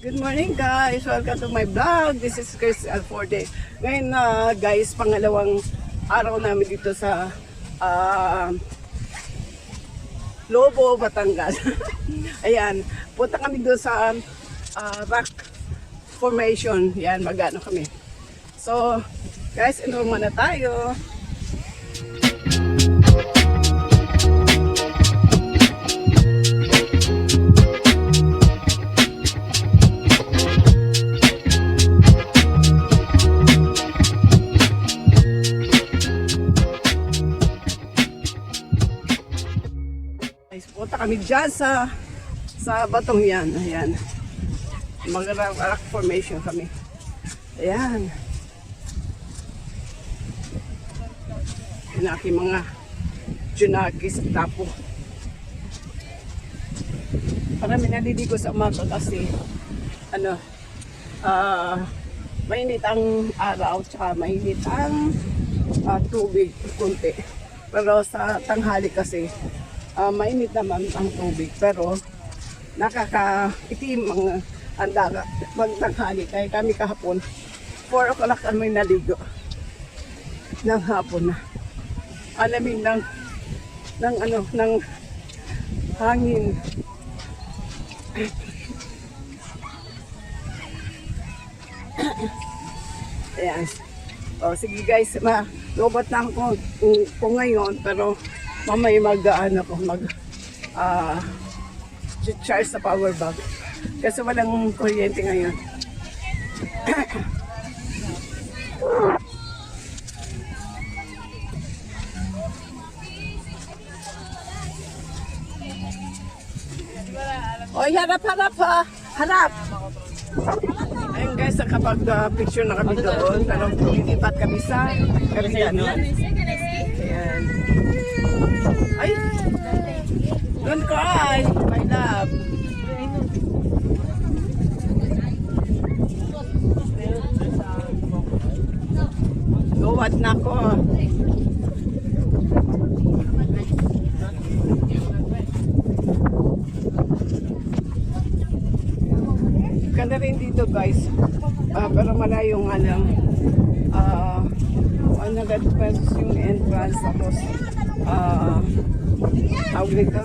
Good morning guys! Welcome to my vlog. This is Chris Alforde. Ngayon guys, pangalawang araw namin dito sa Lobo, Batangas. Ayan, punta kami doon sa rock formation. Yan, magano kami. So, guys, enroll muna tayo. Punta kami dyan sa batong yan. Ayan. Mag-rock formation kami. Ayan. Yung aking mga junaki sa tapo. Parang minalidigo sa umaga kasi mainit ang araw tsaka mainit ang tubig kunti. Pero sa tanghali kasi mainit naman ang tubig, pero nakakaitim ang dagat magtanghali. Kaya kami kahapon 4 o'clock kami naligo ng hapon na alamig ng hangin. Ayan. O sige guys, lobat na ako kung ngayon, pero mamaya charge sa power bank kasi walang kuryente ngayon. Oy, harap ha. Harap. Ayun guys, kapag picture na kami doon, pero lilipat kami sa Karigano. Ayan. Ay! Don't cry, my love. Luwat na ko. Ganda rin dito guys. Pero malayo nga lang. 100 pesos yung entrance, tapos tawag dito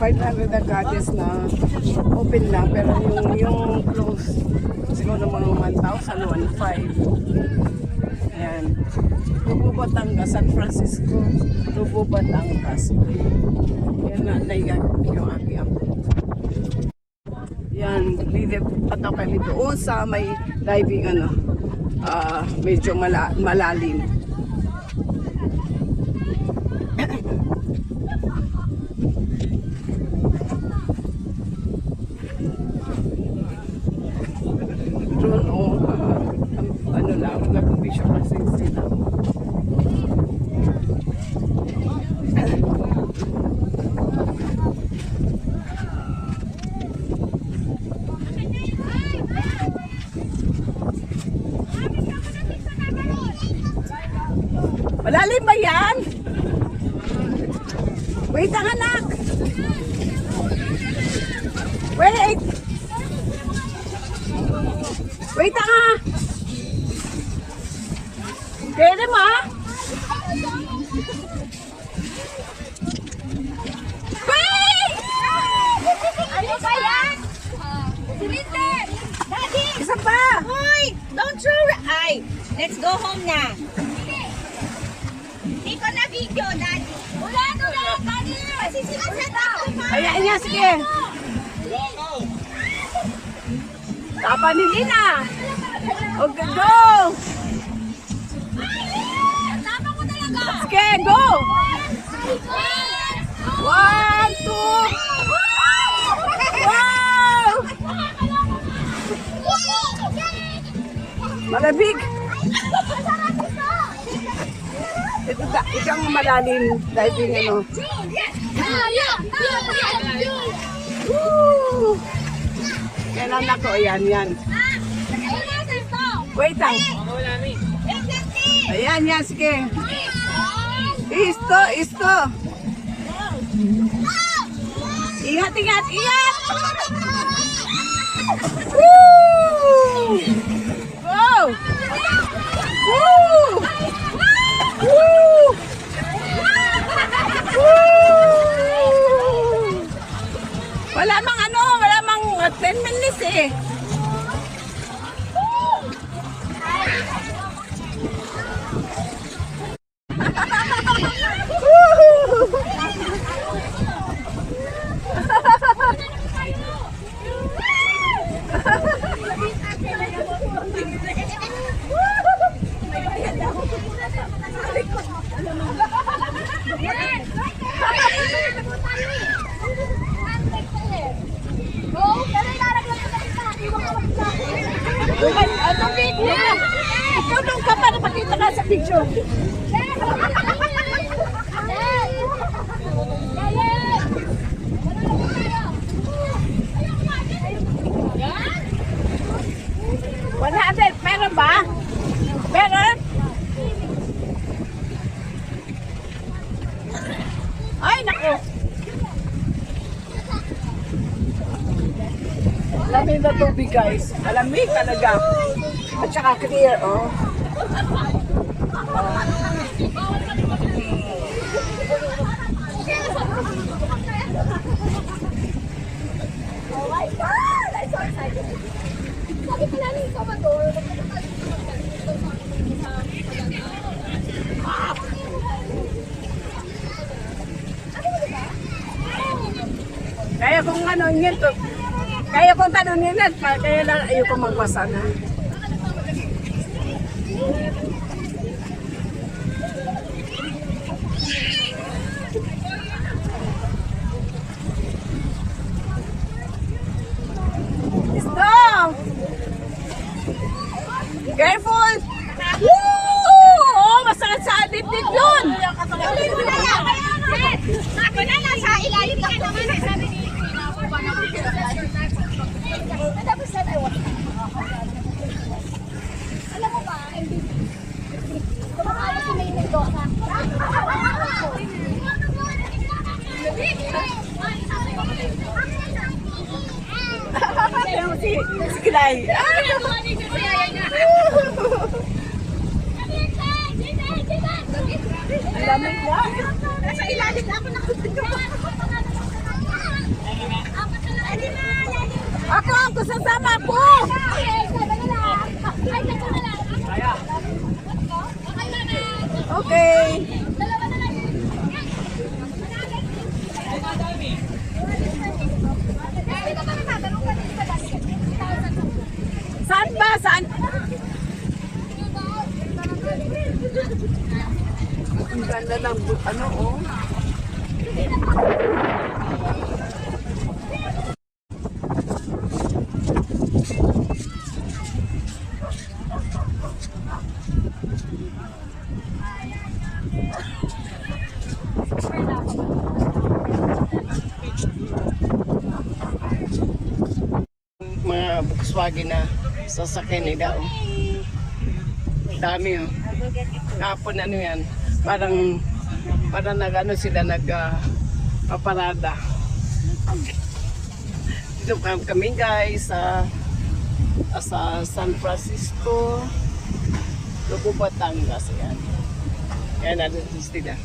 500 ang goddess na open na, pero yung close siguro mga 1,000, 1,500. Ayan, Lobo, Batangas, San Francisco, Lobo, Batangas. Yan na naiyan yung aking ako. Yan, lilip at ako kami doon sa may diving medyo malalim. Drone nag-picture kasi sila. Malalim ba yan? Wait ang anak! Wait! Wait ang ha! Pwede mo ha? Wait! Ano ba yan? Silinter! Daddy! Isa pa! Hoy! Don't throw it! Ay! Let's go home na! Hindi ko na video, Daddy! Wala na! Daddy! Masisimulan ako! Ayan niya, sige! Tapa ni Lina! Okay, go! Tama ko talaga! Sige, go! 1, 2! Wow! Malabig! Ito ang malalim diving Woo! Kailan ako? Yan. Wait lang. Ayan, sige. Isto. Ingat! kasi. Ano video? Ikaw ka pa na makita ka sa picture. Wala, meron ba? Meron? Ay, naku. Lamig na tubig, guys. Malamig talaga. At saka clear, oh. Oh my God! I'm so excited. Sabi ko namin sa motor, Kaya kung ano yun to, kaya kung tanongin yan, kaya lang ayoko magbasa na. Stop! Careful! Woo! Oh, masakit sa dibdib yun! tuloy mo na yan. Ako na lang sa ilalim ka naman. Sabi ni Queen ako ba na tapos said I want. Alam mo ba, kumakain si May Mendoza. Si Kilay. Ang lamig na. Nasa ilalim na ako nakapito. Ako sasama ko. Okay. Saan ba? Saan? Ang ganda ng ano, oh. Mga Volkswagen na sasakyan nila, oh. Dami, oh. Kapon ano yan, parang nag-ano sila, paparada. Dito kami guys, sa San Francisco, Lugo, Batangas, yan. Yan, nandito sila.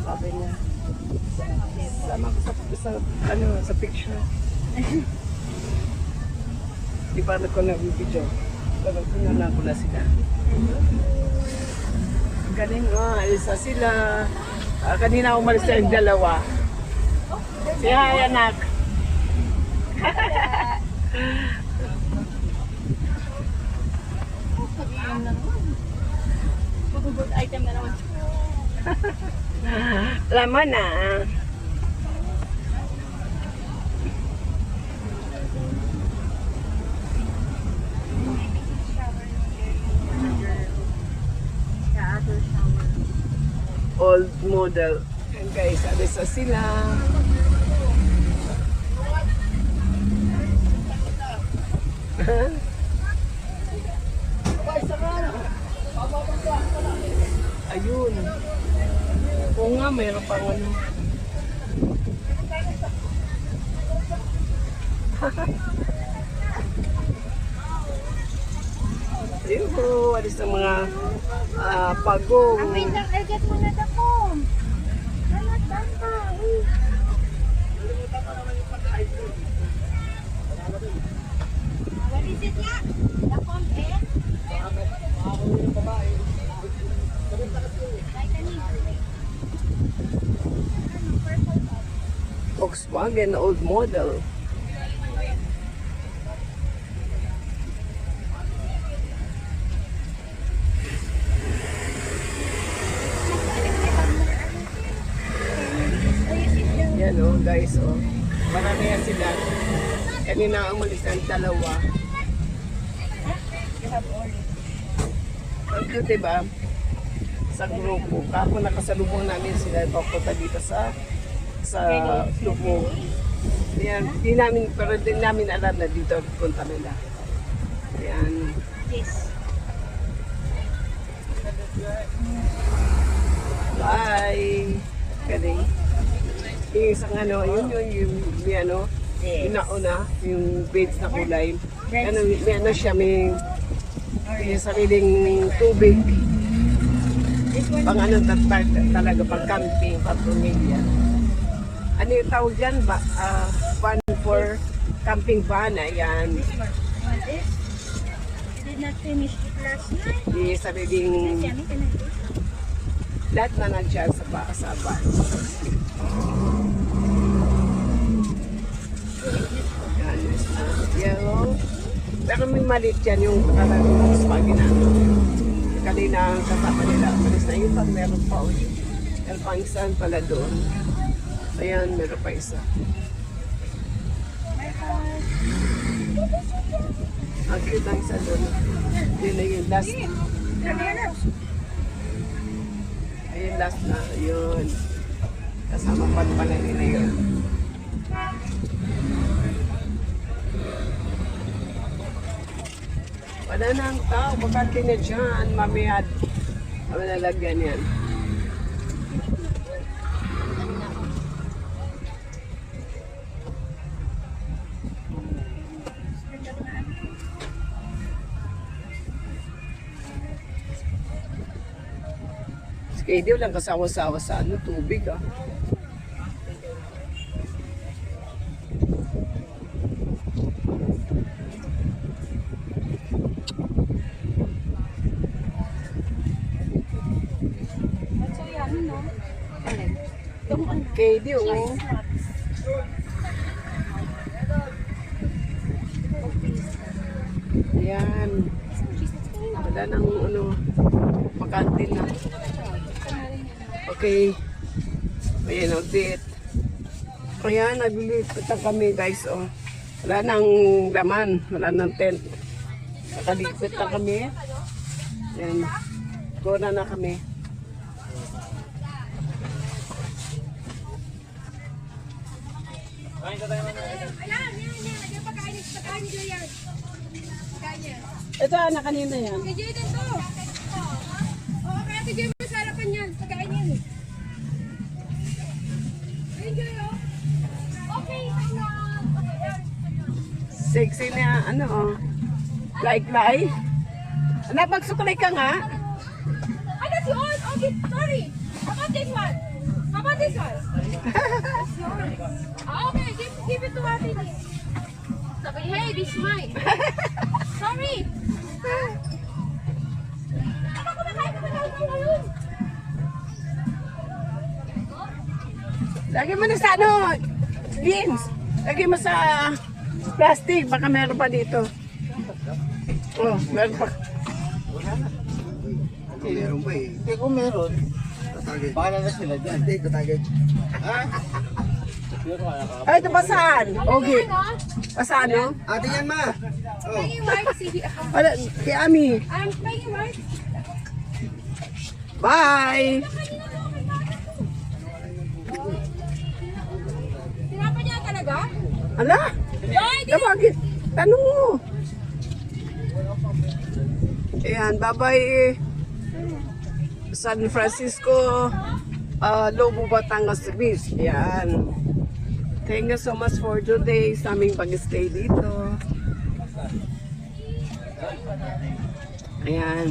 Sabi niya, sama ko sa picture. Di pa ko na video. Pero pinala ko na sila. Galing, isa sila. Kanina umalis na yung dalawa. Si hi, anak. Good item na naman. Laman na. Old model. Yan guys, alisa sila. Ayun. Oo nga, mayroon pang ano. Yuhu, alis ng mga pagong. Wait lang, I get mo na dako. Alat, tama. What is it nga? Dakong eh? Volkswagen old model. Yan o guys o. Marami yan sila. Kanina umalis ang dalawa. Ang cute diba? Sa grupo. Kako nakasalubong namin sila papunta dito sa Lubog. Yan, di namin, pero di namin alam na dito punta nila. Yan. Yes. Bye! Galing. Yung isang ano, yung ano, yung nauna, yung beige na kulay. Ano, may ano siya, may sariling tubig. Pang ano, talaga, pang camping, pang pamilya. Ano yung tawag dyan? Van for camping van, ayan. What is? You did not finish it last night. Yung sariling, Yummy ka na. lahat na nandiyan sa van. Yan, yellow. Pero may maliit yan yung talagang Volkswagen na. Kanina ang kasama nila. Malis na yun pag meron pa ulit. Meron pang isang pala doon. Ayan, meron pa isa. Ang cute ang isa doon. Yun na yun, last. Ayun, last na. Yun. Kasama pa pala nila yun. Wala na ang tao. Bakante na dyan. Mamiyad. Ano nalagyan yan? Hindi lang kasawa-sawa sa ano, tubig ah. So yummy, no? KD oh. Ayan. Wala nang ano, makantin na. Okay. Ayan, update. Ayan, nabilipit na kami guys. Oh. Wala nang laman. Wala nang tent. Nakalipit na kami. Ayan. Gona na kami. Ito, anak kanina yan. Kaya dyan to. Oo, kaya si Jay mo sa harapan yan. Pagkain yan eh. Enjoy, oh. Okay, Sexy na, ano oh. Like. Anak, magsukulay ka nga. Ah, that's yours. Okay, sorry. How about this one? How about this one? That's yours. Ah, okay, give it to Ate Lee. Sabi, hey, this is mine. Sorry. Ano kumakain ka ba daw ngayon? Lagi mo na sa ano, beans. Lagi mo sa plastic. Baka meron pa dito. Oh, meron pa. Meron ba eh? Hindi ko meron. Tatagay. Baka na sila dyan. Hindi, tatagay. Ha? Siguro wala ka. Ay, ito pa saan? Okay. Pa saan, no? Ate yan ma! Oh. Paying right, see. Wala, kay Ami. I'm paying right. Bye! Tinapa niya talaga? Ala? Ay, di. Bakit? Tanong mo. Ayan, bye-bye. San Francisco, Lobo, Batangas Beach. Ayan. Thank you so much for today sa aming pag-stay dito. Ayan.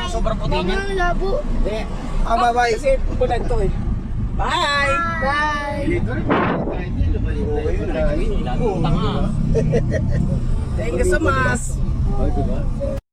Sobrang puti niya. Ang labo. Hindi. Bye-bye. Kasi pulan to eh. Bye! Bye. Thank you so much. Ay, diba?